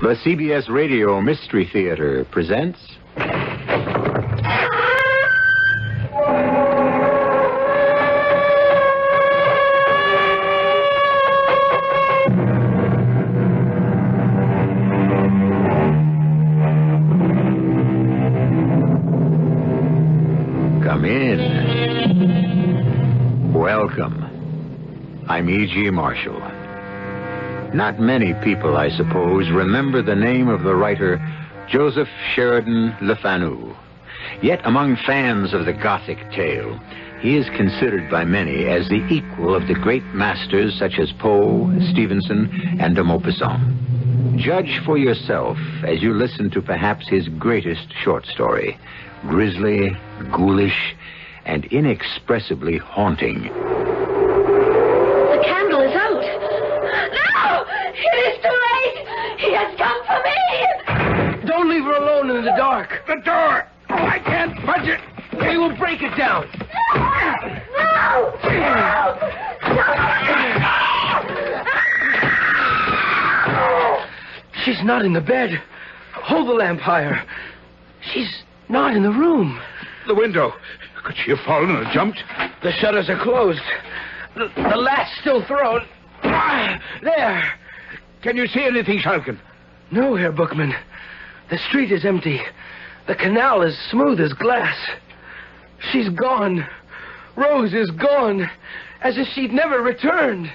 The CBS Radio Mystery Theater presents... Come in. Welcome. I'm E.G. Marshall. Not many people, I suppose, remember the name of the writer Joseph Sheridan Le Fanu. Yet among fans of the Gothic tale, he is considered by many as the equal of the great masters such as Poe, Stevenson, and de Maupassant. Judge for yourself as you listen to perhaps his greatest short story, grisly, ghoulish, and inexpressibly haunting. The candle is out. No! It is too late! He has come for me! Don't leave her alone in the dark. The door! Oh, I can't budge it! We will break it down. No! She's not in the bed. Hold the lamp higher. She's not in the room. The window. Could she have fallen and jumped? The shutters are closed. The latch still thrown. There. Can you see anything, Shalkin? No, Herr Bookman. The street is empty. The canal is smooth as glass. She's gone. Rose is gone. As if she'd never returned.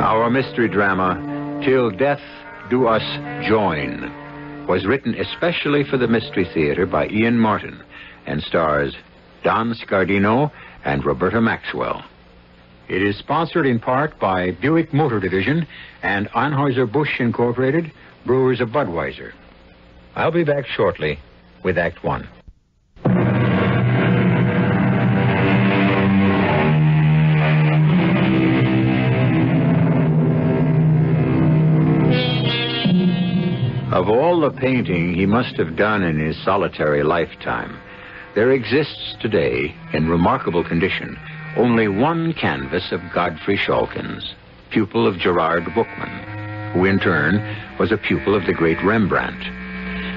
Our mystery drama, Till Death Do Us Join, was written especially for the Mystery Theater by Ian Martin and stars Don Scardino and Roberta Maxwell. It is sponsored in part by Buick Motor Division and Anheuser-Busch Incorporated, Brewers of Budweiser. I'll be back shortly with Act One. Of all the painting he must have done in his solitary lifetime, there exists today, in remarkable condition, only one canvas of Godfrey Schalkens, pupil of Gerard Bookman, who in turn was a pupil of the great Rembrandt.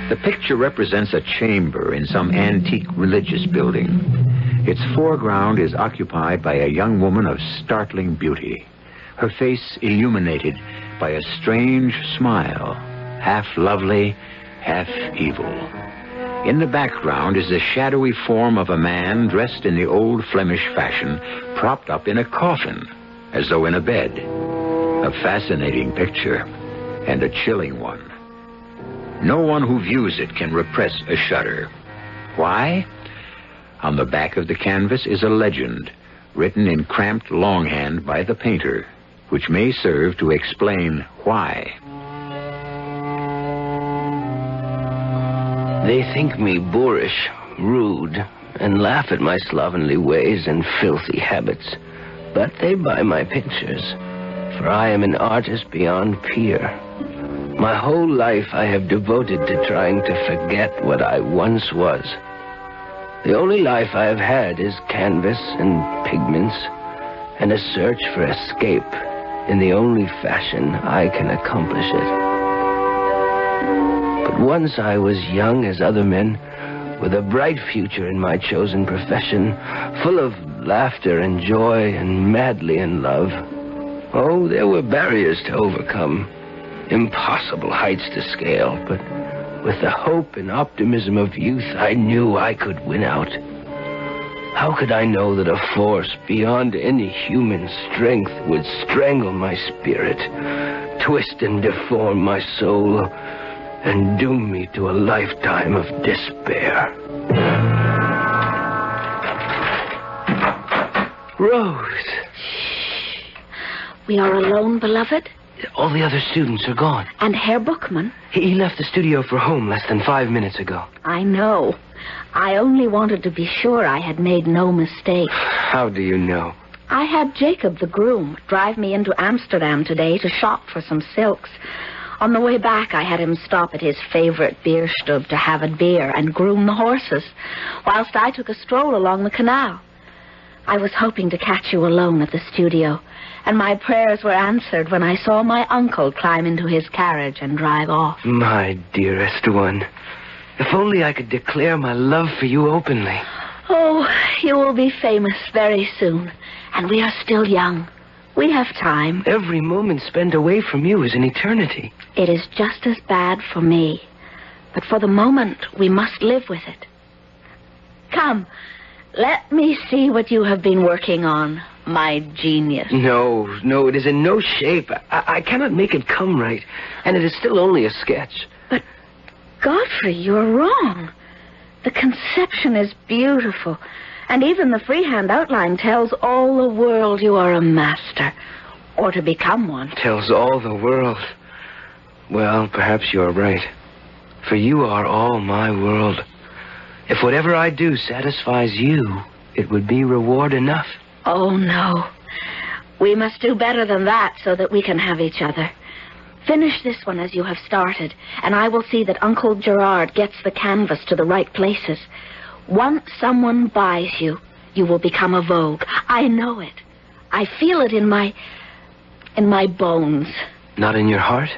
The picture represents a chamber in some antique religious building. Its foreground is occupied by a young woman of startling beauty, her face illuminated by a strange smile, half lovely, half evil. In the background is the shadowy form of a man dressed in the old Flemish fashion, propped up in a coffin, as though in a bed. A fascinating picture, and a chilling one. No one who views it can repress a shudder. Why? On the back of the canvas is a legend, written in cramped longhand by the painter, which may serve to explain why. They think me boorish, rude, and laugh at my slovenly ways and filthy habits. But they buy my pictures, for I am an artist beyond peer. My whole life I have devoted to trying to forget what I once was. The only life I have had is canvas and pigments, and a search for escape in the only fashion I can accomplish it. But once I was young as other men, with a bright future in my chosen profession, full of laughter and joy and madly in love. Oh, there were barriers to overcome, impossible heights to scale, but with the hope and optimism of youth, I knew I could win out. How could I know that a force beyond any human strength would strangle my spirit, twist and deform my soul, and doom me to a lifetime of despair? Rose. Shh. We are alone, beloved? All the other students are gone. And Herr Bookman? He left the studio for home less than 5 minutes ago. I know. I only wanted to be sure I had made no mistake. How do you know? I had Jacob, the groom, drive me into Amsterdam today to shop for some silks. On the way back, I had him stop at his favorite bierstube to have a beer and groom the horses, whilst I took a stroll along the canal. I was hoping to catch you alone at the studio, and my prayers were answered when I saw my uncle climb into his carriage and drive off. My dearest one, if only I could declare my love for you openly. Oh, you will be famous very soon, and we are still young. We have time. Every moment spent away from you is an eternity. It is just as bad for me, but for the moment we must live with it. Come, let me see what you have been working on, my genius. No, it is in no shape. I cannot make it come right, and it is still only a sketch. But, Godfrey, you're wrong. The conception is beautiful, and even the freehand outline tells all the world you are a master, or to become one. Tells all the world. Well, perhaps you're right, for you are all my world. If whatever I do satisfies you, it would be reward enough. Oh, no. We must do better than that so that we can have each other. Finish this one as you have started, and I will see that Uncle Gerard gets the canvas to the right places. Once someone buys you, you will become a vogue. I know it. I feel it in my bones. Not in your heart?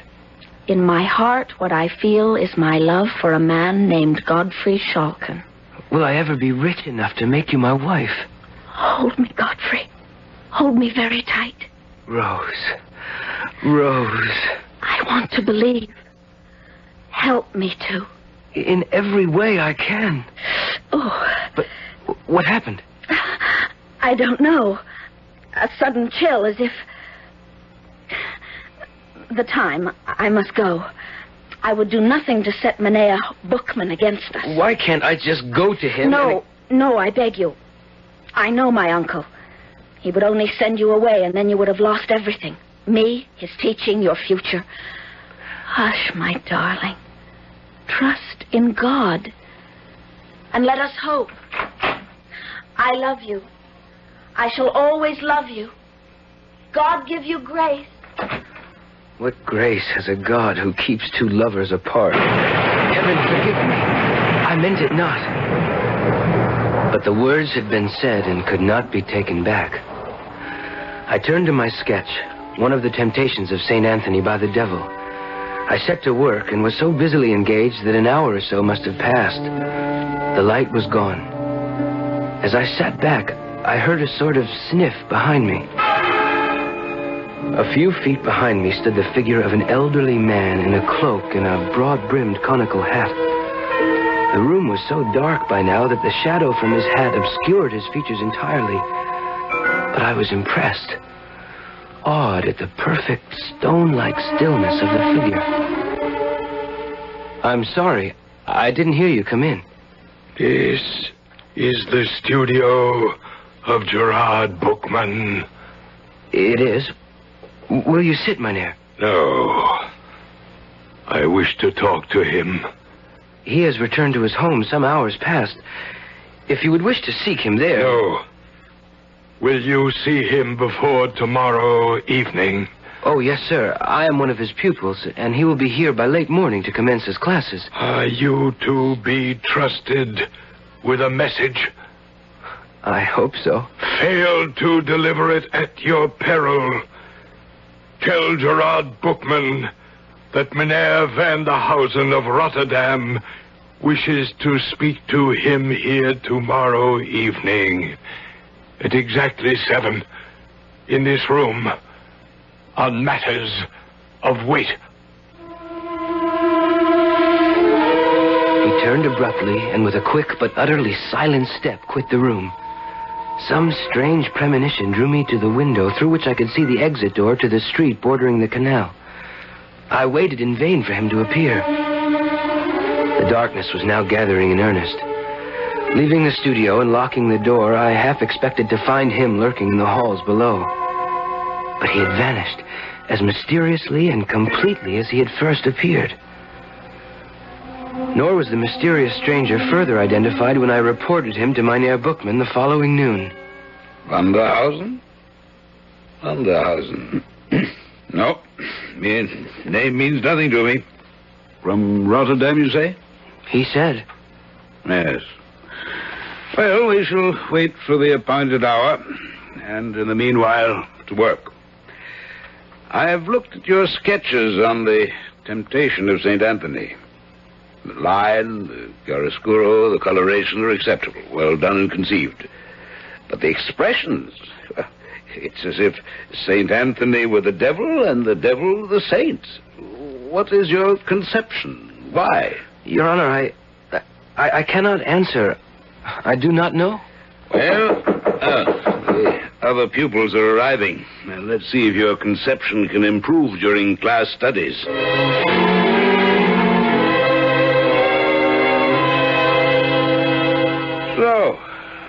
In my heart, what I feel is my love for a man named Godfrey Schalken. Will I ever be rich enough to make you my wife? Hold me, Godfrey. Hold me very tight. Rose. I want to believe. Help me to. In every way I can. Oh. But what happened? I don't know. A sudden chill, as if... The time. I must go. I would do nothing to set Macabre Bookman against us. Why can't I just go to him? No, I beg you. I know my uncle. He would only send you away, and then you would have lost everything. Me, his teaching, your future. Hush, my darling. Trust in God. And let us hope. I love you. I shall always love you. God give you grace. What grace has a God who keeps two lovers apart? Heaven forgive me. I meant it not. But the words had been said and could not be taken back. I turned to my sketch, one of the temptations of St. Anthony by the devil. I set to work and was so busily engaged that an hour or so must have passed. The light was gone. As I sat back, I heard a sort of sniff behind me. A few feet behind me stood the figure of an elderly man in a cloak and a broad-brimmed conical hat. The room was so dark by now that the shadow from his hat obscured his features entirely. But I was impressed, awed at the perfect stone-like stillness of the figure. I'm sorry, I didn't hear you come in. This is the studio of Gerard Bookman. It is. Will you sit, mynheer? No. I wish to talk to him. He has returned to his home some hours past. If you would wish to seek him there... No. Will you see him before tomorrow evening? Oh, yes, sir. I am one of his pupils, and he will be here by late morning to commence his classes. Are you to be trusted with a message? I hope so. Fail to deliver it at your peril. Tell Gerard Bookman that Meneer van der Hausen of Rotterdam wishes to speak to him here tomorrow evening at exactly 7 in this room on matters of weight. He turned abruptly and with a quick but utterly silent step quit the room. Some strange premonition drew me to the window through which I could see the exit door to the street bordering the canal. I waited in vain for him to appear. The darkness was now gathering in earnest. Leaving the studio and locking the door, I half expected to find him lurking in the halls below. But he had vanished as mysteriously and completely as he had first appeared. Nor was the mysterious stranger further identified when I reported him to Mynheer Bookman the following noon. Van der Hausen? Van der Hausen. No, name means nothing to me. From Rotterdam, you say? He said. Yes. Well, we shall wait for the appointed hour, and in the meanwhile, to work. I have looked at your sketches on the temptation of St. Anthony. The line, the chiaroscuro, the coloration are acceptable, well done and conceived. But the expressions, well, it's as if St. Anthony were the devil and the devil the saint. What is your conception? Why? Your Honor, I cannot answer. I do not know. Well, the other pupils are arriving. And let's see if your conception can improve during class studies. So,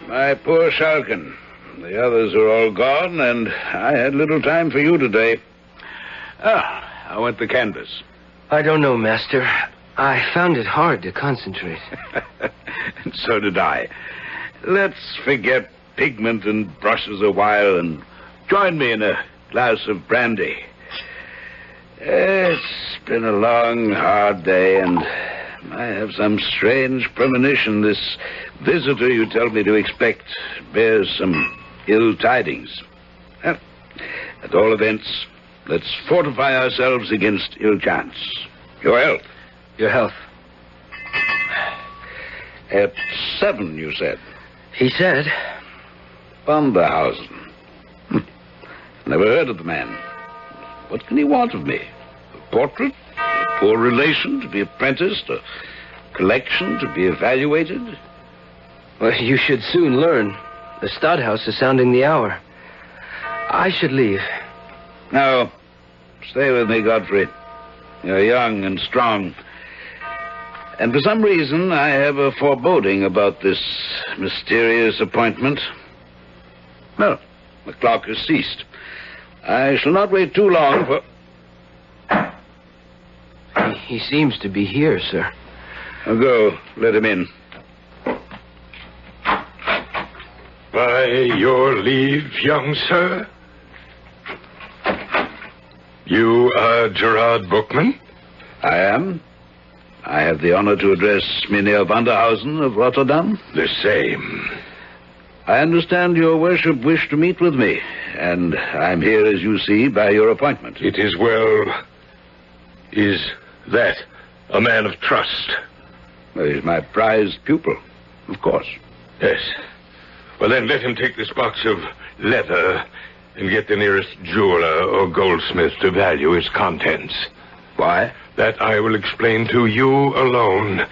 my poor Schalken. The others are all gone, and I had little time for you today. How went the canvas? I don't know, Master. I found it hard to concentrate. And so did I. Let's forget pigment and brushes a while and join me in a glass of brandy. It's been a long, hard day, and I have some strange premonition. This visitor you tell me to expect bears some ill tidings. Well, at all events, let's fortify ourselves against ill chance. Your health. Your health. At 7, you said. He said. Vanderhausen. Never heard of the man. What can he want of me? A portrait? A poor relation to be apprenticed? A collection to be evaluated? Well, you should soon learn. The Stadthouse is sounding the hour. I should leave. No. Stay with me, Godfrey. You're young and strong. And for some reason, I have a foreboding about this mysterious appointment. Well, the clock has ceased. I shall not wait too long for... He seems to be here, sir. Now go. Let him in. By your leave, young sir. You are Gerard Bookman? I am. I have the honor to address Mynheer Vanderhausen of Rotterdam. The same. I understand your worship wished to meet with me, and I'm here, as you see, by your appointment. It is well. Is that a man of trust? Well, he's my prized pupil, of course. Yes. Well, then let him take this box of leather and get the nearest jeweler or goldsmith to value its contents. Why? That I will explain to you alone.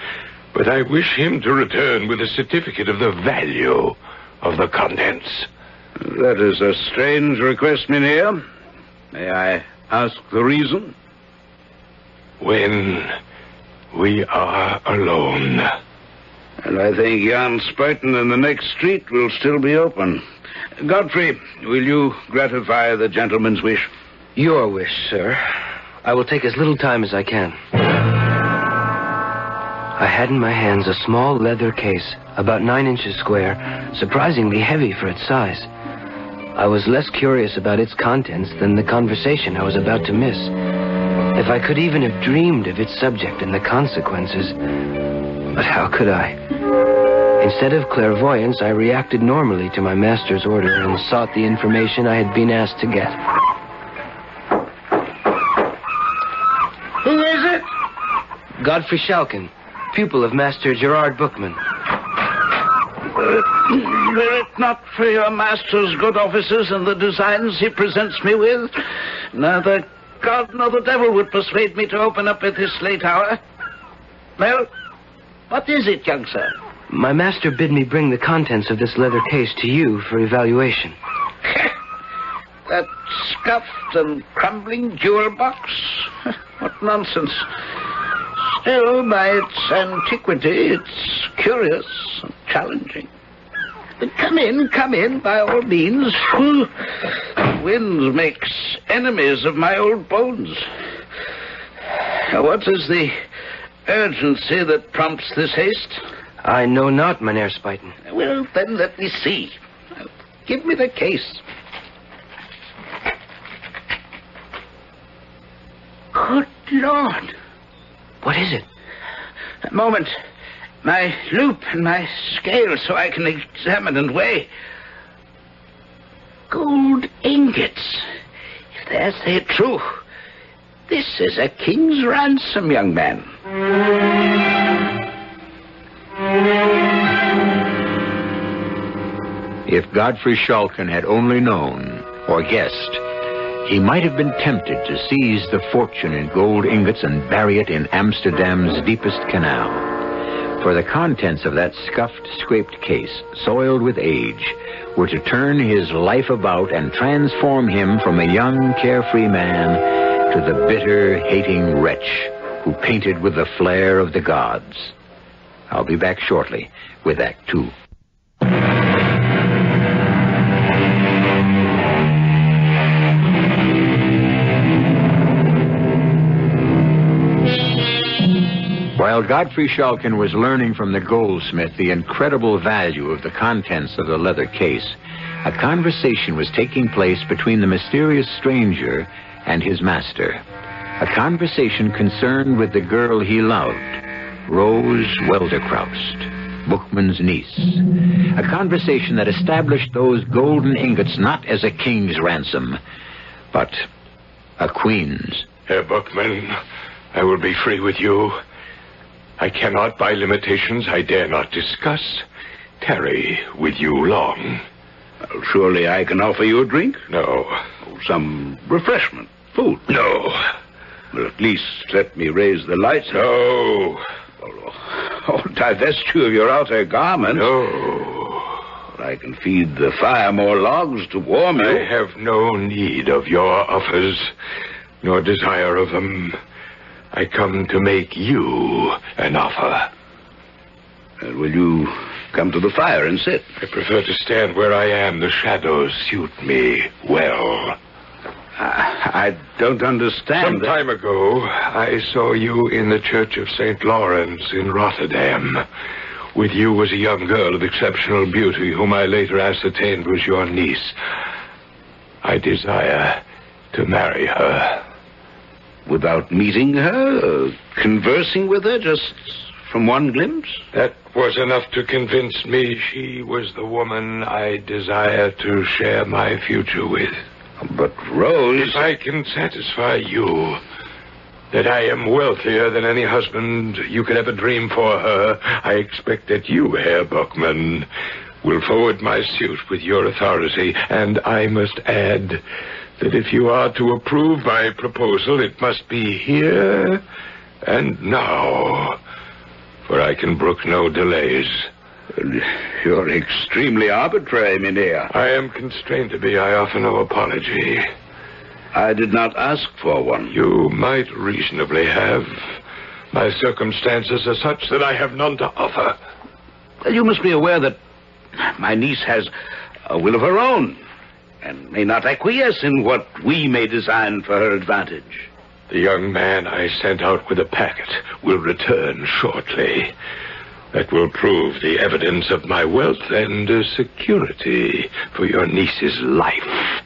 But I wish him to return with a certificate of the value of the contents. That is a strange request, Mynheer. May I ask the reason? When we are alone. And I think Jan Spuiten in the next street will still be open. Godfrey, will you gratify the gentleman's wish? Your wish, sir. I will take as little time as I can. I had in my hands a small leather case, about 9 inches square, surprisingly heavy for its size. I was less curious about its contents than the conversation I was about to miss. If I could even have dreamed of its subject and the consequences. But how could I? Instead of clairvoyance, I reacted normally to my master's order and sought the information I had been asked to get. Who is it? Godfrey Schalken, pupil of Master Gerard Bookman. Were it not for your master's good offices and the designs he presents me with, neither God nor the devil would persuade me to open up at this late hour. Well, what is it, young sir? My master bid me bring the contents of this leather case to you for evaluation. That scuffed and crumbling jewel box? What nonsense. Still, by its antiquity, it's curious and challenging. Come in, by all means. The wind makes enemies of my old bones. What is the urgency that prompts this haste? I know not, Mynheer Spuiten. Well, then let me see. Give me the case. Good Lord. What is it? A moment. my loop and my scale so I can examine and weigh. Gold ingots. If they're say true, this is a king's ransom, young man. If Godfrey Shulkin had only known or guessed, he might have been tempted to seize the fortune in gold ingots and bury it in Amsterdam's deepest canal. For the contents of that scuffed, scraped case, soiled with age, were to turn his life about and transform him from a young, carefree man to the bitter, hating wretch who painted with the flair of the gods. I'll be back shortly with Act Two. While Godfrey Shulkin was learning from the goldsmith the incredible value of the contents of the leather case, a conversation was taking place between the mysterious stranger and his master. A conversation concerned with the girl he loved, Rose Welderkraust, Bookman's niece. A conversation that established those golden ingots not as a king's ransom, but a queen's. Herr Bookman, I will be free with you. I cannot, by limitations I dare not discuss, tarry with you long. Well, surely I can offer you a drink? No. Some refreshment, food? No. Well, at least let me raise the lights. No. Divest you of your outer garment. No. I can feed the fire more logs to warm you. I have no need of your offers, nor desire of them. I come to make you an offer. Will you come to the fire and sit? I prefer to stand where I am. The shadows suit me well. I don't understand. Some time ago, I saw you in the Church of St. Lawrence in Rotterdam. With you was a young girl of exceptional beauty, whom I later ascertained was your niece. I desire to marry her. Without meeting her, conversing with her, just from one glimpse? That was enough to convince me she was the woman I desire to share my future with. But Rose... If I can satisfy you that I am wealthier than any husband you could ever dream for her, I expect that you, Herr Bookman, will forward my suit with your authority, and I must add that if you are to approve my proposal, it must be here and now, for I can brook no delays. You're extremely arbitrary, Mynheer. I am constrained to be. I offer no apology. I did not ask for one. You might reasonably have. My circumstances are such that I have none to offer. Well, you must be aware that my niece has a will of her own, and may not acquiesce in what we may design for her advantage. The young man I sent out with a packet will return shortly. That will prove the evidence of my wealth and security for your niece's life.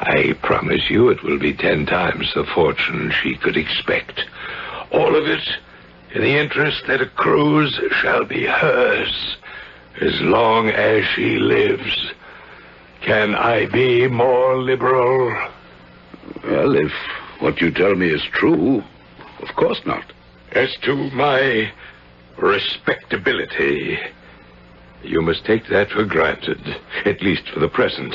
I promise you it will be 10 times the fortune she could expect. All of it, in the interest that accrues, shall be hers as long as she lives. Can I be more liberal? Well, if what you tell me is true, of course not. As to my respectability, you must take that for granted, at least for the present.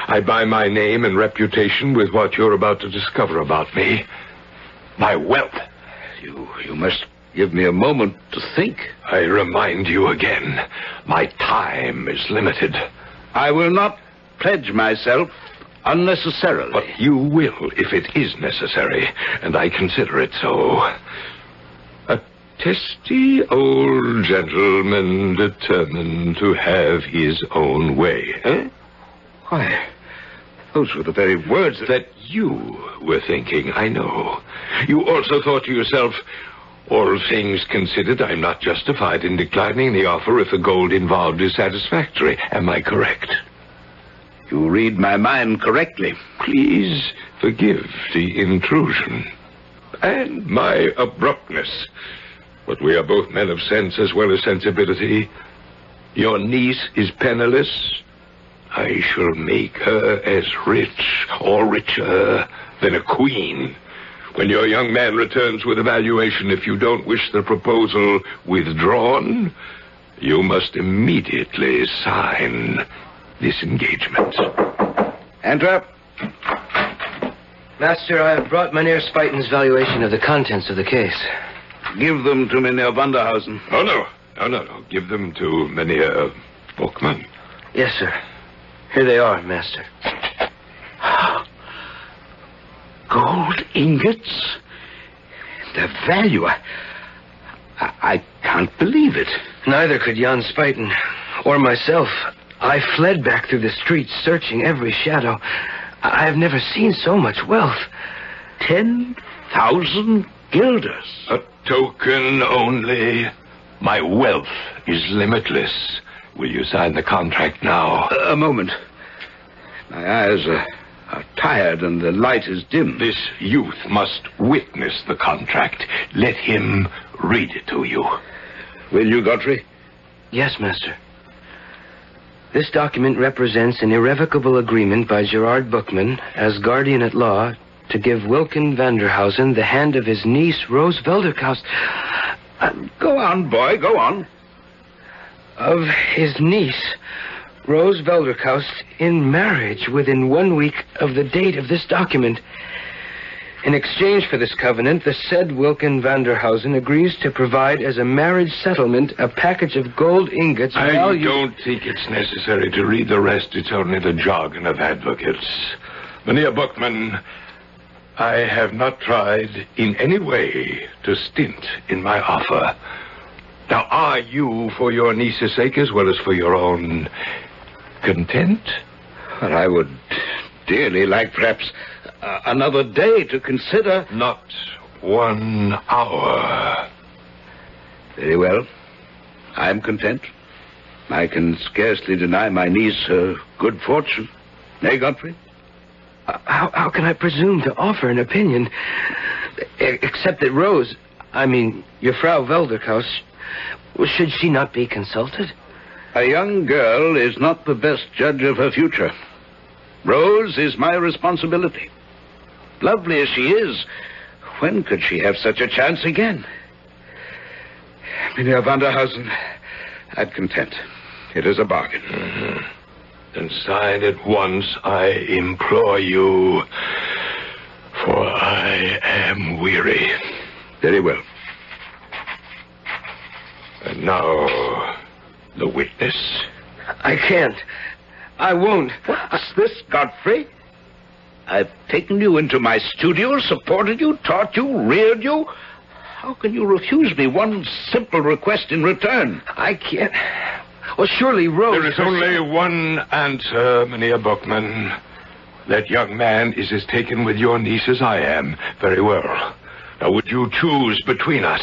I buy my name and reputation with what you're about to discover about me. My wealth. You must give me a moment to think. I remind you again, my time is limited. I will not pledge myself unnecessarily. But you will if it is necessary, and I consider it so. A testy old gentleman determined to have his own way, eh? Why, those were the very words that you were thinking, I know. You also thought to yourself, all things considered, I'm not justified in declining the offer if the gold involved is satisfactory. Am I correct? You read my mind correctly. Please forgive the intrusion and my abruptness. But we are both men of sense as well as sensibility. Your niece is penniless. I shall make her as rich or richer than a queen. When your young man returns with a valuation, if you don't wish the proposal withdrawn, you must immediately sign this engagement. Enter. Master, I have brought Mynheer Spuyten's valuation of the contents of the case. Give them to Mynheer Vanderhausen. Oh, no. No. Give them to Mynheer Bookman. Yes, sir. Here they are, Master. Gold ingots? The value. I can't believe it. Neither could Jan Spuyten or myself. I fled back through the streets, searching every shadow. I have never seen so much wealth. 10,000 guilders. A token only. My wealth is limitless. Will you sign the contract now? A moment. My eyes are tired and the light is dim. This youth must witness the contract. Let him read it to you. Will you, Godfrey? Yes, Master. This document represents an irrevocable agreement by Gerard Bookman as guardian at law to give Wilken Vanderhausen the hand of his niece, Rose Velderkaust. Go on, boy, go on. Of his niece, Rose Velderkaust, in marriage within 1 week of the date of this document. In exchange for this covenant, the said Wilken Vanderhausen agrees to provide as a marriage settlement a package of gold ingots. I don't think it's necessary to read the rest. It's only the jargon of advocates. Mynheer Bookman, I have not tried in any way to stint in my offer. Now, are you, for your niece's sake as well as for your own, content? Well, I would dearly like perhaps another day to consider. Not 1 hour. Very well. I'm content. I can scarcely deny my niece her good fortune. Nay, Godfrey? How can I presume to offer an opinion, except that Rose, your Frau Velderkaust, should she not be consulted? A young girl is not the best judge of her future. Rose is my responsibility. Lovely as she is, when could she have such a chance again? Mynheer Vanderhausen, I'm content. It is a bargain. Mm-hmm. Then sign at once, I implore you, for I am weary. Very well. And now, the witness. I can't. I won't. What's this, Godfrey? I've taken you into my studio, supported you, taught you, reared you. How can you refuse me one simple request in return? I can't. Well, surely Rose... There is only one answer, Mynheer Bookman. That young man is as taken with your niece as I am. Very well. Now, would you choose between us?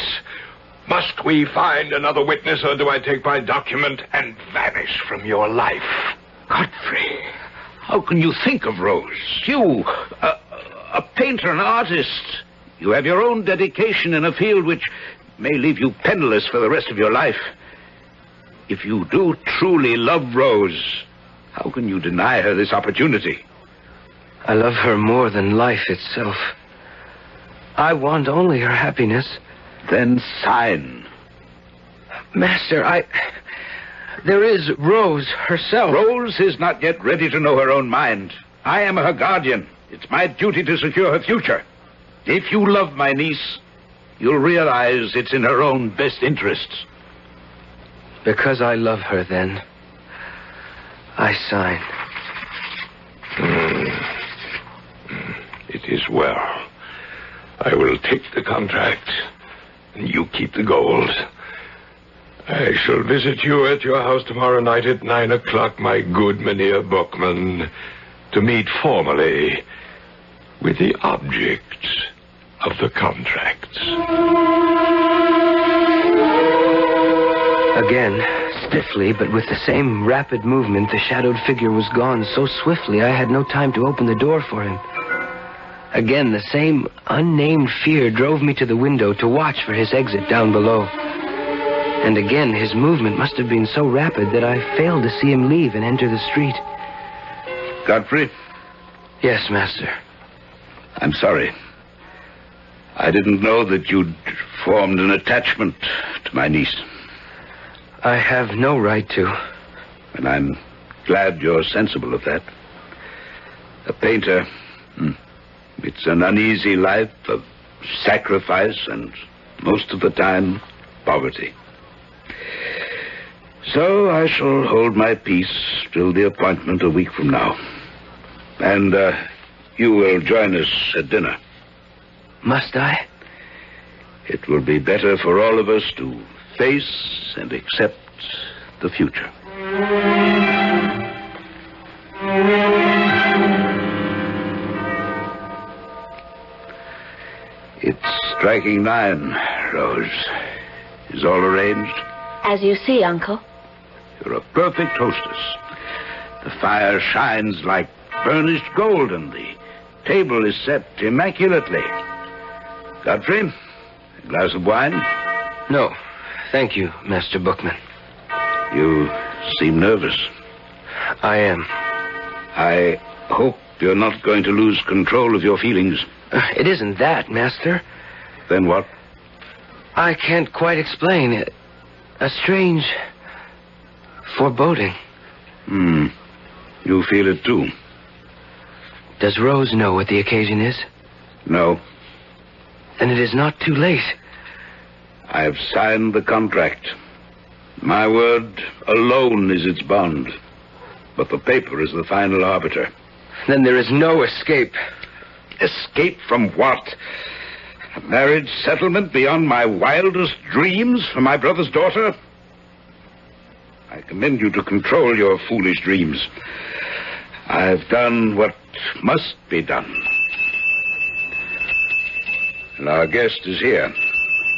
Must we find another witness, or do I take my document and vanish from your life? Godfrey, how can you think of Rose? You, a painter, an artist. You have your own dedication in a field which may leave you penniless for the rest of your life. If you do truly love Rose, how can you deny her this opportunity? I love her more than life itself. I want only her happiness. Then sign. Master, there is Rose herself. Rose is not yet ready to know her own mind. I am her guardian. It's my duty to secure her future. If you love my niece, you'll realize it's in her own best interests. Because I love her, then, I sign. It is well. I will take the contract, and you keep the gold. I shall visit you at your house tomorrow night at 9 o'clock, my good Mynheer Bookman, to meet formally with the object of the contract. Again, stiffly, but with the same rapid movement, the shadowed figure was gone so swiftly I had no time to open the door for him. Again, the same unnamed fear drove me to the window to watch for his exit down below. And again, his movement must have been so rapid that I failed to see him leave and enter the street. Godfrey? Yes, Master. I'm sorry. I didn't know that you'd formed an attachment to my niece. I have no right to. And I'm glad you're sensible of that. A painter, it's an uneasy life of sacrifice and, most of the time, poverty. So I shall hold my peace till the appointment a week from now. And you will join us at dinner. Must I? It will be better for all of us to face and accept the future. It's striking 9, Rose. Is all arranged? As you see, Uncle. You're a perfect hostess. The fire shines like burnished gold, and the table is set immaculately. Godfrey, a glass of wine? No, thank you, Master Bookman. You seem nervous. I am. I hope you're not going to lose control of your feelings. It isn't that, Master. Then what? I can't quite explain it. A strange foreboding. You feel it too. Does Rose know what the occasion is? No. Then it is not too late. I have signed the contract. My word alone is its bond. But the paper is the final arbiter. Then there is no escape. Escape from what? A marriage settlement beyond my wildest dreams for my brother's daughter? I commend you to control your foolish dreams. I've done what must be done. And our guest is here.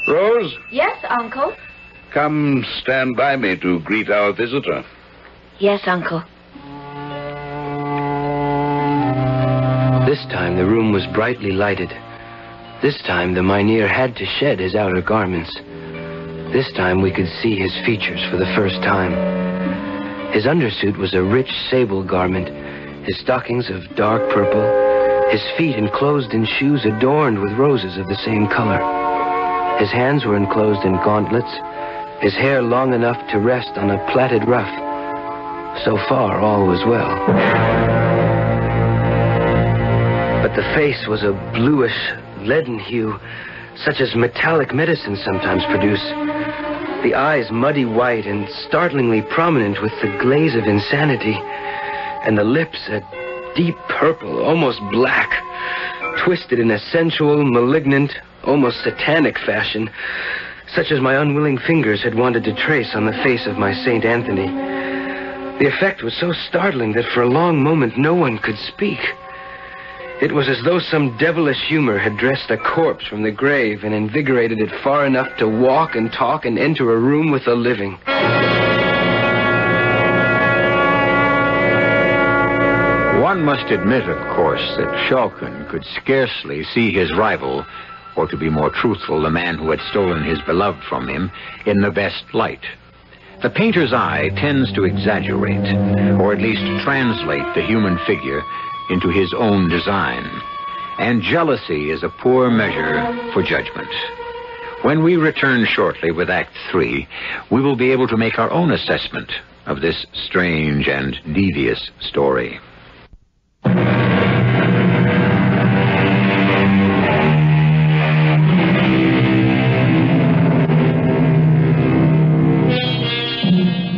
Rose? Yes, Uncle. Come stand by me to greet our visitor. Yes, Uncle. This time the room was brightly lighted. This time the mynheer had to shed his outer garments. This time we could see his features for the first time. His undersuit was a rich sable garment, his stockings of dark purple, his feet enclosed in shoes adorned with roses of the same color. His hands were enclosed in gauntlets, his hair long enough to rest on a plaited ruff. So far, all was well. But the face was a bluish, leaden hue, such as metallic medicines sometimes produce. The eyes muddy white and startlingly prominent with the glaze of insanity, and the lips a deep purple, almost black, twisted in a sensual, malignant, almost satanic fashion, such as my unwilling fingers had wanted to trace on the face of my Saint Anthony. The effect was so startling that for a long moment no one could speak. It was as though some devilish humor had dressed a corpse from the grave and invigorated it far enough to walk and talk and enter a room with the living. One must admit, of course, that Shulkin could scarcely see his rival, or to be more truthful, the man who had stolen his beloved from him, in the best light. The painter's eye tends to exaggerate, or at least translate the human figure into his own design. And jealousy is a poor measure for judgment. When we return shortly with Act 3, we will be able to make our own assessment of this strange and devious story.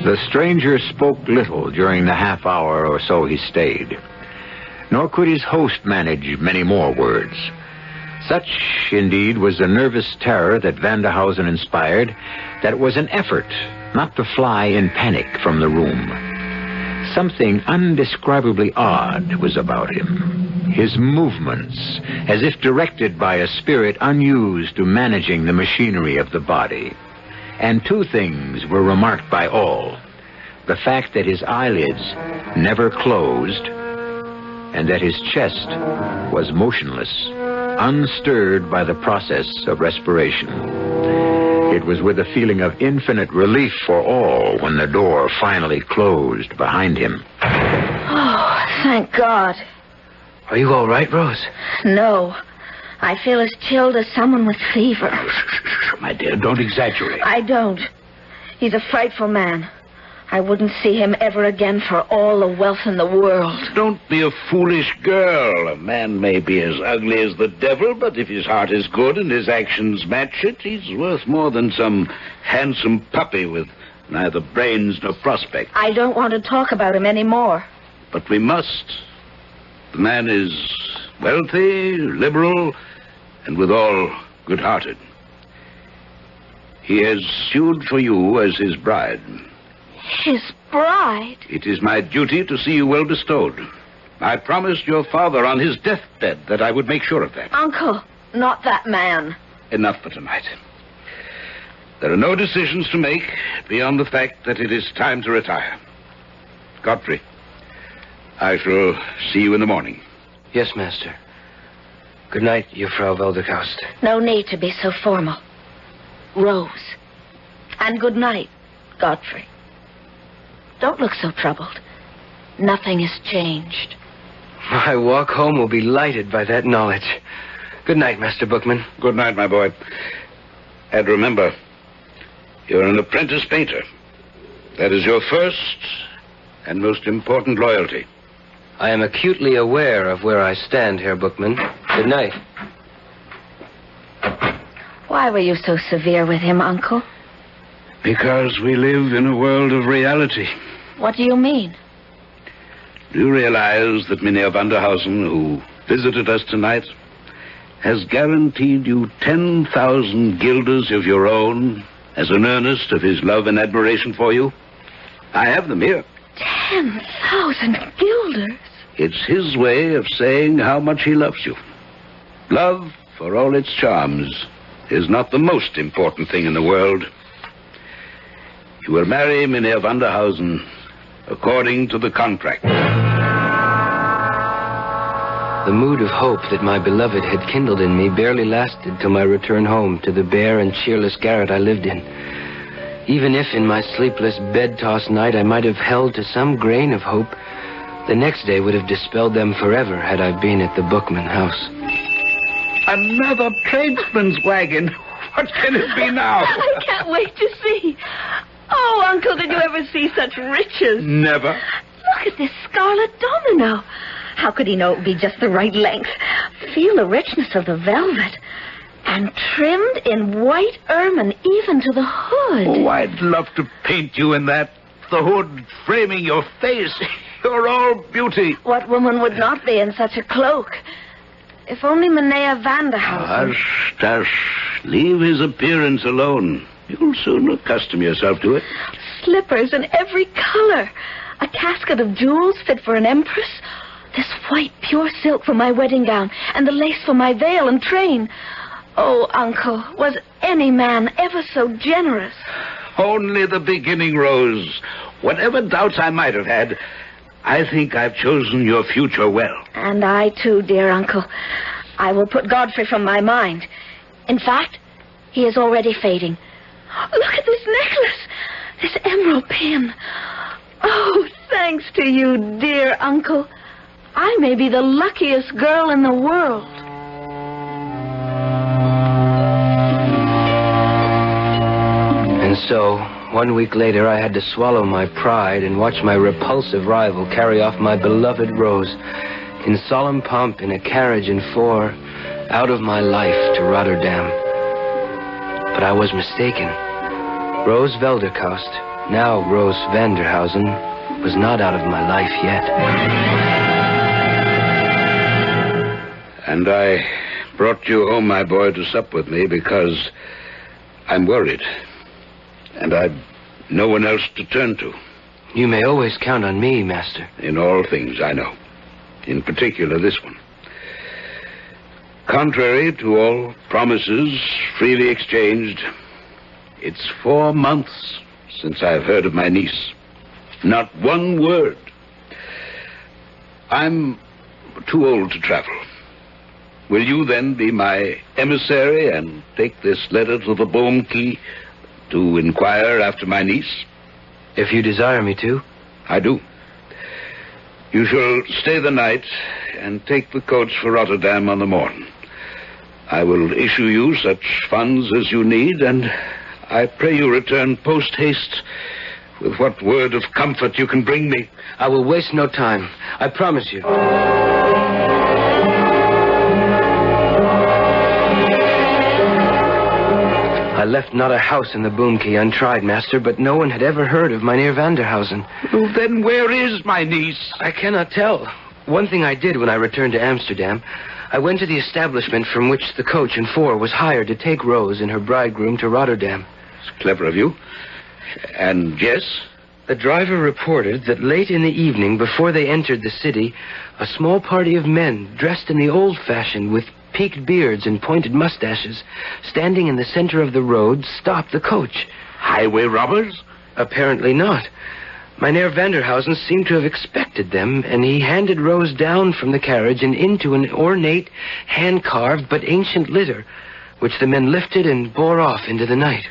The stranger spoke little during the half hour or so he stayed, nor could his host manage many more words. Such, indeed, was the nervous terror that Vanderhausen inspired, that it was an effort not to fly in panic from the room. Something undescribably odd was about him. His movements, as if directed by a spirit unused to managing the machinery of the body. And two things were remarked by all: the fact that his eyelids never closed, and that his chest was motionless, unstirred by the process of respiration. It was with a feeling of infinite relief for all when the door finally closed behind him. Oh, thank God. Are you all right, Rose? No. I feel as chilled as someone with fever. Shh, my dear, don't exaggerate. I don't. He's a frightful man. I wouldn't see him ever again for all the wealth in the world. Don't be a foolish girl. A man may be as ugly as the devil, but if his heart is good and his actions match it, he's worth more than some handsome puppy with neither brains nor prospect. I don't want to talk about him anymore. But we must. The man is wealthy, liberal, and withal good-hearted. He has sued for you as his bride. His bride? It is my duty to see you well bestowed. I promised your father on his deathbed that I would make sure of that. Uncle, not that man. Enough for tonight. There are no decisions to make beyond the fact that it is time to retire. Godfrey, I shall see you in the morning. Yes, Master. Good night, Frau Welderkaust. No need to be so formal. Rose. And good night, Godfrey. Don't look so troubled. Nothing has changed. My walk home will be lighted by that knowledge. Good night, Master Bookman. Good night, my boy. And remember, you're an apprentice painter. That is your first and most important loyalty. I am acutely aware of where I stand, Herr Bookman. Good night. Why were you so severe with him, Uncle? Because we live in a world of reality. What do you mean? Do you realize that Mynheer Vanderhausen, who visited us tonight, has guaranteed you 10,000 guilders of your own as an earnest of his love and admiration for you? I have them here. 10,000 guilders? It's his way of saying how much he loves you. Love, for all its charms, is not the most important thing in the world. You will marry Mynheer Vanderhausen according to the contract. The mood of hope that my beloved had kindled in me barely lasted till my return home to the bare and cheerless garret I lived in. Even if in my sleepless bed-tossed night I might have held to some grain of hope, the next day would have dispelled them forever had I been at the Bookman house. Another tradesman's wagon. What can it be now? I can't wait to see. Oh, Uncle, did you ever see such riches? Never. Look at this scarlet domino. How could he know it would be just the right length? Feel the richness of the velvet. And trimmed in white ermine even to the hood. Oh, I'd love to paint you in that. The hood framing your face. You're all beauty. What woman would not be in such a cloak? If only Mynheer Vanderhausen... Hush. Leave his appearance alone. You'll soon accustom yourself to it. Slippers in every color. A casket of jewels fit for an empress. This white pure silk for my wedding gown. And the lace for my veil and train. Oh, Uncle, was any man ever so generous? Only the beginning, Rose. Whatever doubts I might have had, I think I've chosen your future well. And I, too, dear Uncle. I will put Godfrey from my mind. In fact, he is already fading. Look at this necklace. This emerald pin. Oh, thanks to you, dear Uncle. I may be the luckiest girl in the world. And so, 1 week later, I had to swallow my pride and watch my repulsive rival carry off my beloved Rose in solemn pomp in a carriage and four out of my life to Rotterdam. But I was mistaken. Rose Welderkaust, now Rose Vanderhausen, was not out of my life yet. And I brought you home, my boy, to sup with me because I'm worried. And I've no one else to turn to. You may always count on me, Master. In all things, I know. In particular, this one. Contrary to all promises freely exchanged, it's 4 months since I've heard of my niece. Not one word. I'm too old to travel. Will you then be my emissary and take this letter to the Boom Key to inquire after my niece? If you desire me to. I do. You shall stay the night and take the coach for Rotterdam on the morn. I will issue you such funds as you need, and I pray you return post-haste with what word of comfort you can bring me. I will waste no time. I promise you. I left not a house in the Boom Key untried, master, but no one had ever heard of Mynheer Vanderhausen. Well, then where is my niece? I cannot tell. One thing I did when I returned to Amsterdam, I went to the establishment from which the coach and four was hired to take Rose and her bridegroom to Rotterdam. It's clever of you. And yes? The driver reported that late in the evening, before they entered the city, a small party of men, dressed in the old-fashioned with peaked beards and pointed mustaches, standing in the center of the road, stopped the coach. Highway robbers? Apparently not. Mynheer Vanderhausen seemed to have expected them, and he handed Rose down from the carriage and into an ornate, hand-carved but ancient litter, which the men lifted and bore off into the night.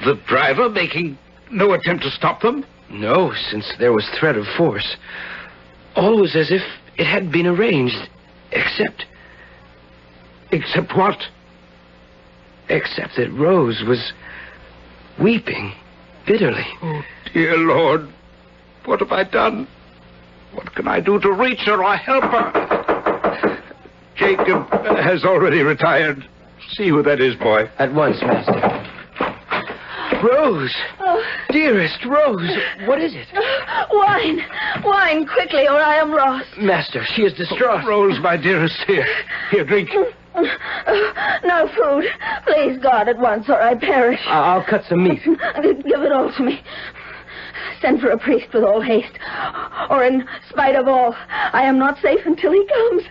The driver making no attempt to stop them? No, since there was threat of force. All was as if it had been arranged, except... Except what? Except that Rose was weeping bitterly. Oh, dear Lord. What have I done? What can I do to reach her or help her? Jacob has already retired. See who that is, boy. At once, master. Rose! Oh. Dearest Rose, what is it? Wine! Wine, quickly, or I am lost. Master, she is distraught. Rose, my dearest, here. Here, drink. No food. Please, God, at once, or I perish. I'll cut some meat. Give it all to me. Send for a priest with all haste. Or in spite of all, I am not safe until he comes.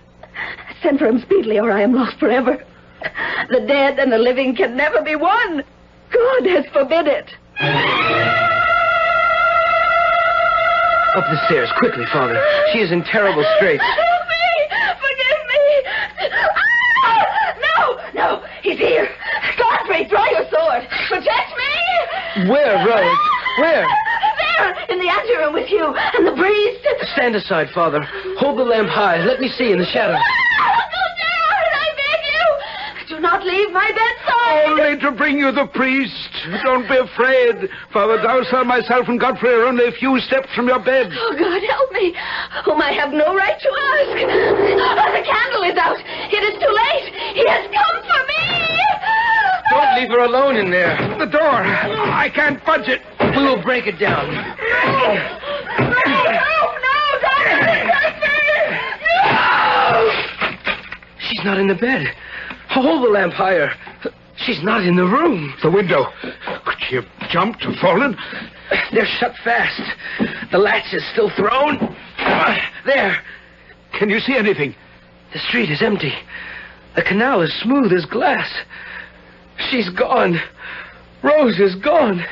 Send for him speedily, or I am lost forever. The dead and the living can never be one. God has forbid it. Up the stairs, quickly, Father. She is in terrible straits. Help me! Forgive me! No! He's here. Godfrey, draw your sword. Protect me! Where, Rose? Where? There, in the anteroom with you and the priest. Stand aside, Father. Hold the lamp high. Let me see in the shadows. Go down, I beg you. Do not leave my bedside. Only to bring you the priest. Don't be afraid. Father Dowsell, myself, and Godfrey are only a few steps from your bed. Oh, God, help me, whom I have no right to ask. The candle is out. It is too late. He has come for me. Don't leave her alone in there. The door. I can't budge it. We will break it down. No, Godfrey! She's not in the bed. Hold the lamp higher. She's not in the room. The window. Could she have jumped or fallen? They're shut fast. The latch is still thrown. There. Can you see anything? The street is empty. The canal is smooth as glass. She's gone. Rose is gone.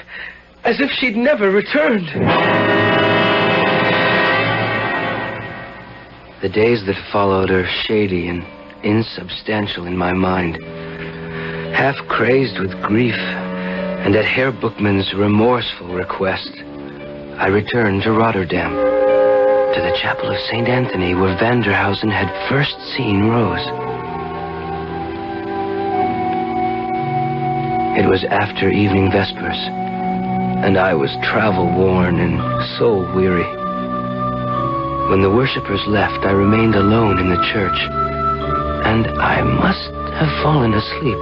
As if she'd never returned. The days that followed are shady and insubstantial in my mind. Half crazed with grief, and at Herr Bookman's remorseful request, I returned to Rotterdam, to the chapel of St. Anthony, where Vanderhausen had first seen Rose. It was after evening vespers, and I was travel-worn and soul-weary. When the worshippers left, I remained alone in the church, and I must have fallen asleep.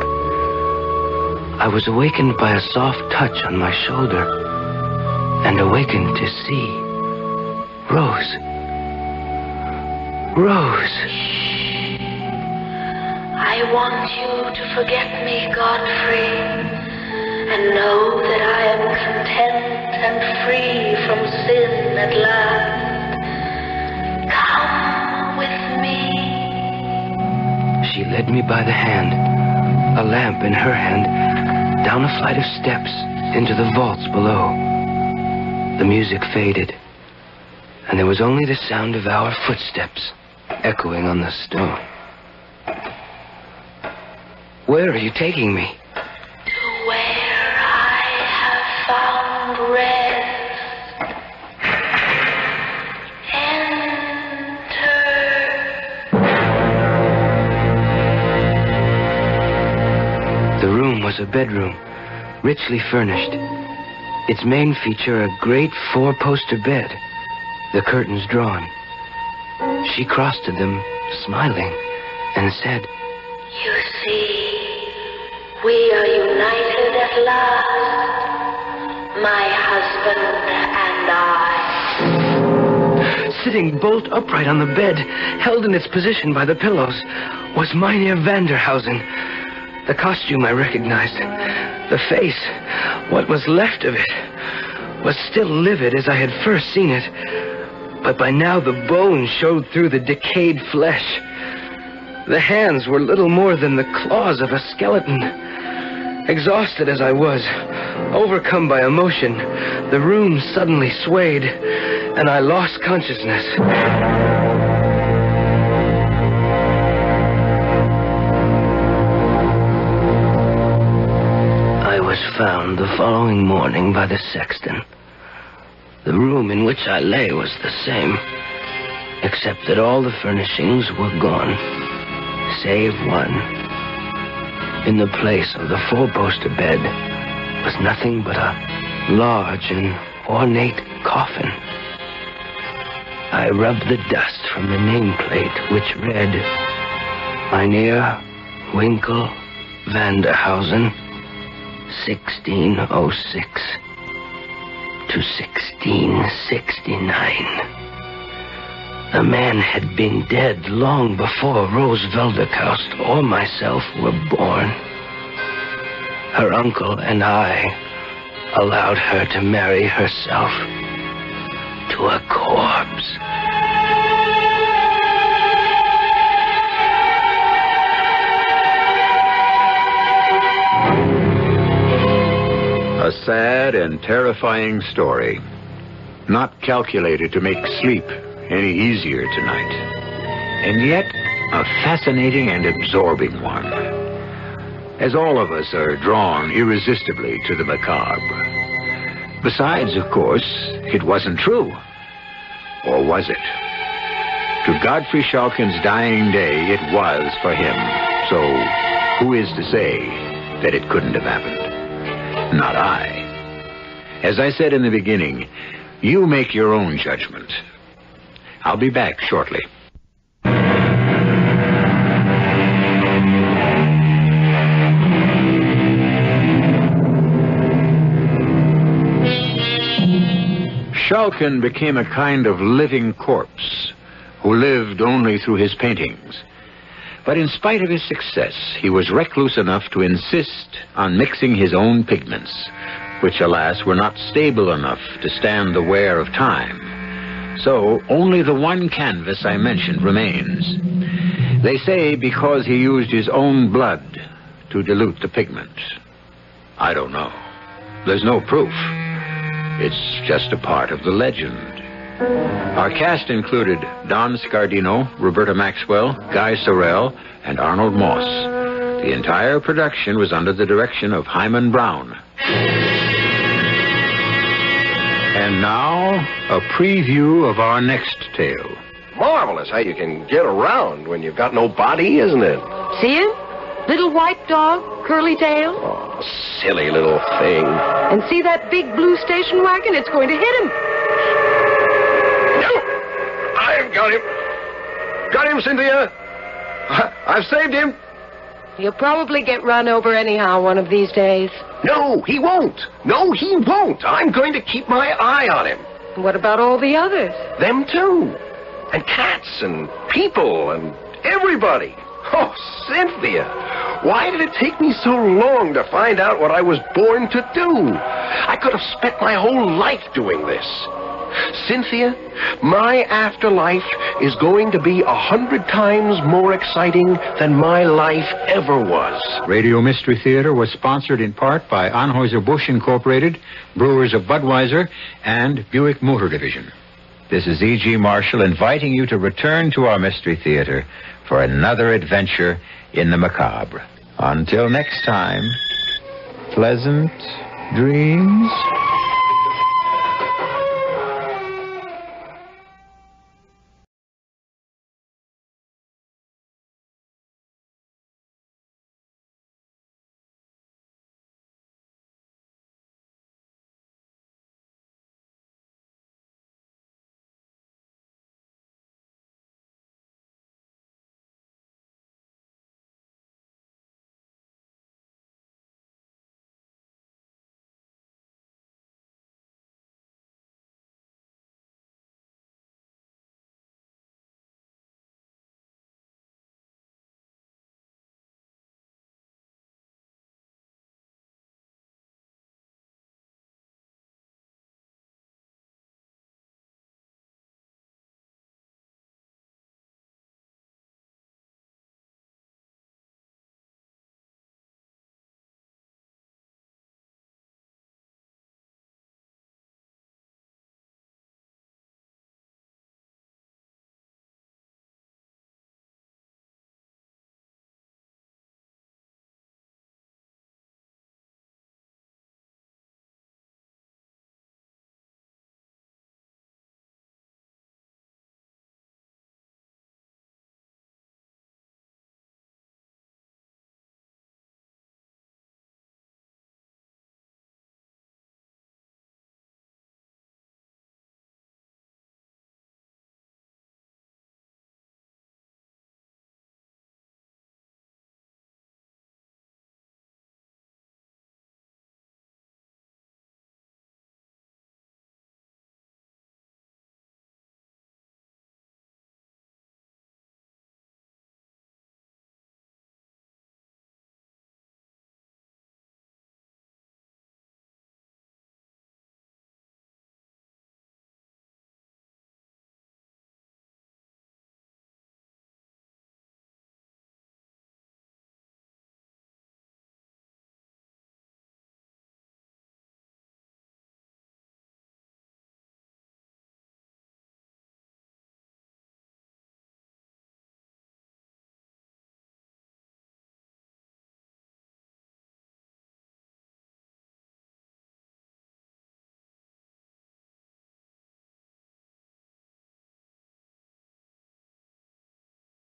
I was awakened by a soft touch on my shoulder, and awakened to see Rose. Rose. I want you to forget me, Godfrey, and know that I am content and free from sin at last. Come with me. She led me by the hand, a lamp in her hand, down a flight of steps into the vaults below. The music faded, and there was only the sound of our footsteps echoing on the stone. Where are you taking me? To where I have found rest. Enter. The room was a bedroom, richly furnished. Its main feature, a great four-poster bed, the curtains drawn. She crossed to them, smiling, and said, You see, we are united at last, my husband and I. Sitting bolt upright on the bed, held in its position by the pillows, was Mynheer Vanderhausen. The costume I recognized. The face, what was left of it, was still livid as I had first seen it. But by now the bones showed through the decayed flesh. The hands were little more than the claws of a skeleton. Exhausted as I was, overcome by emotion, the room suddenly swayed, and I lost consciousness. I was found the following morning by the sexton. The room in which I lay was the same, except that all the furnishings were gone, save one. In the place of the four-poster bed was nothing but a large and ornate coffin. I rubbed the dust from the nameplate, which read, Mynheer Winkel Vanderhausen, 1606 to 1669. The man had been dead long before Rose Velderkaust or myself were born. Her uncle and I allowed her to marry herself to a corpse. A sad and terrifying story, not calculated to make sleep any easier tonight, and yet a fascinating and absorbing one, as all of us are drawn irresistibly to the macabre. Besides, of course, it wasn't true. Or was it? To Godfrey Schalken's dying day, it was for him. So, who is to say that it couldn't have happened? Not I. As I said in the beginning, you make your own judgment. I'll be back shortly. Schalken became a kind of living corpse who lived only through his paintings. But in spite of his success, he was recluse enough to insist on mixing his own pigments, which, alas, were not stable enough to stand the wear of time. So only the one canvas I mentioned remains. They say because he used his own blood to dilute the pigment. I don't know. There's no proof. It's just a part of the legend. Our cast included Don Scardino, Roberta Maxwell, Guy Sorel, and Arnold Moss. The entire production was under the direction of Himan Brown. And now, a preview of our next tale. Marvelous how you can get around when you've got no body, isn't it? See him? Little white dog, curly tail. Oh, silly little thing. And see that big blue station wagon? It's going to hit him. No! I've got him. Got him, Cynthia. I've saved him. He'll probably get run over anyhow one of these days. No, he won't. No, he won't. I'm going to keep my eye on him. What about all the others? Them too. And cats and people and everybody. Oh, Cynthia, why did it take me so long to find out what I was born to do? I could have spent my whole life doing this. Cynthia, my afterlife is going to be 100 times more exciting than my life ever was. Radio Mystery Theater was sponsored in part by Anheuser-Busch Incorporated, Brewers of Budweiser, and Buick Motor Division. This is E.G. Marshall inviting you to return to our Mystery Theater for another adventure in the macabre. Until next time, pleasant dreams.